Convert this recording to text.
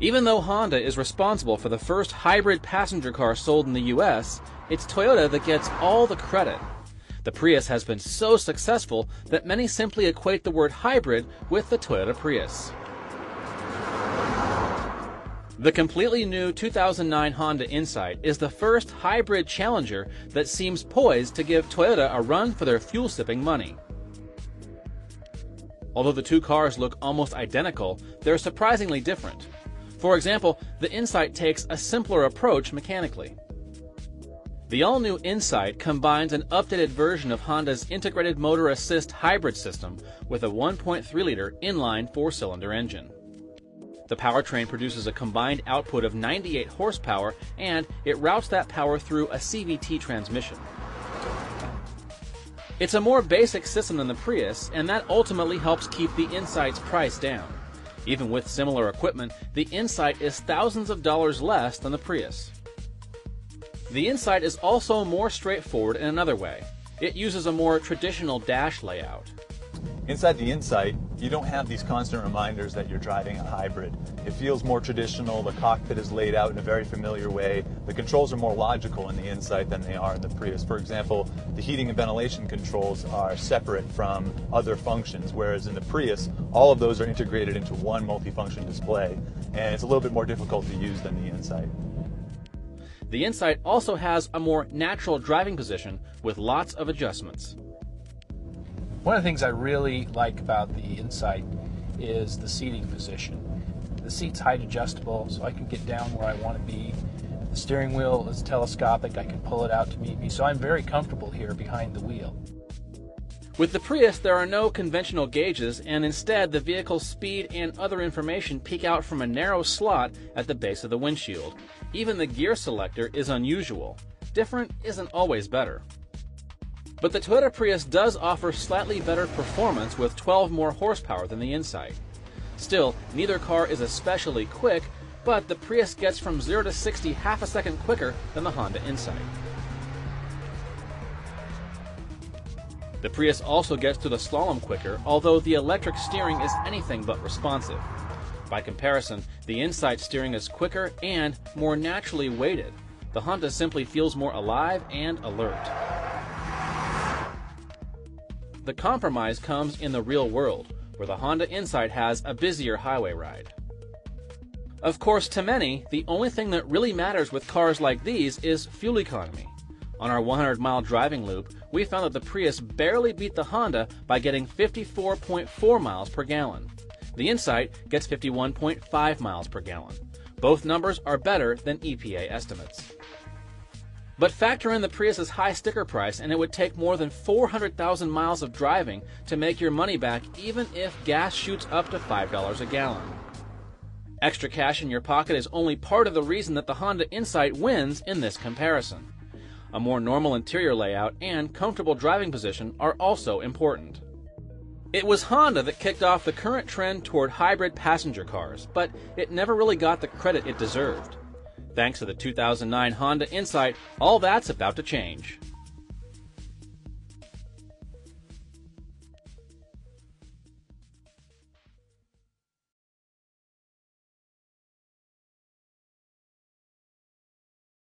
Even though Honda is responsible for the first hybrid passenger car sold in the US, it's Toyota that gets all the credit. The Prius has been so successful that many simply equate the word hybrid with the Toyota Prius. The completely new 2009 Honda Insight is the first hybrid challenger that seems poised to give Toyota a run for their fuel-sipping money. Although the two cars look almost identical, they're surprisingly different. For example, the Insight takes a simpler approach mechanically. The all-new Insight combines an updated version of Honda's integrated motor assist hybrid system with a 1.3-liter inline four-cylinder engine. The powertrain produces a combined output of 98 horsepower, and it routes that power through a CVT transmission. It's a more basic system than the Prius, and that ultimately helps keep the Insight's price down. Even with similar equipment, the Insight is thousands of dollars less than the Prius. The Insight is also more straightforward in another way. It uses a more traditional dash layout. Inside the Insight, you don't have these constant reminders that you're driving a hybrid. It feels more traditional, the cockpit is laid out in a very familiar way. The controls are more logical in the Insight than they are in the Prius. For example, the heating and ventilation controls are separate from other functions, whereas in the Prius, all of those are integrated into one multifunction display, and it's a little bit more difficult to use than the Insight. The Insight also has a more natural driving position with lots of adjustments. One of the things I really like about the Insight is the seating position. The seat's height adjustable, so I can get down where I want to be. The steering wheel is telescopic, I can pull it out to meet me, so I'm very comfortable here behind the wheel. With the Prius, there are no conventional gauges, and instead the vehicle's speed and other information peek out from a narrow slot at the base of the windshield. Even the gear selector is unusual. Different isn't always better. But the Toyota Prius does offer slightly better performance with 12 more horsepower than the Insight. Still, neither car is especially quick, but the Prius gets from 0 to 60 half a second quicker than the Honda Insight. The Prius also gets to the slalom quicker, although the electric steering is anything but responsive. By comparison, the Insight steering is quicker and more naturally weighted. The Honda simply feels more alive and alert. The compromise comes in the real world, where the Honda Insight has a busier highway ride. Of course, to many, the only thing that really matters with cars like these is fuel economy. On our 100-mile driving loop, we found that the Prius barely beat the Honda by getting 54.4 miles per gallon. The Insight gets 51.5 miles per gallon. Both numbers are better than EPA estimates. But factor in the Prius's high sticker price, and it would take more than 400,000 miles of driving to make your money back, even if gas shoots up to $5 a gallon. Extra cash in your pocket is only part of the reason that the Honda Insight wins in this comparison. A more normal interior layout and comfortable driving position are also important. It was Honda that kicked off the current trend toward hybrid passenger cars, but it never really got the credit it deserved. Thanks to the 2009 Honda Insight, all that's about to change.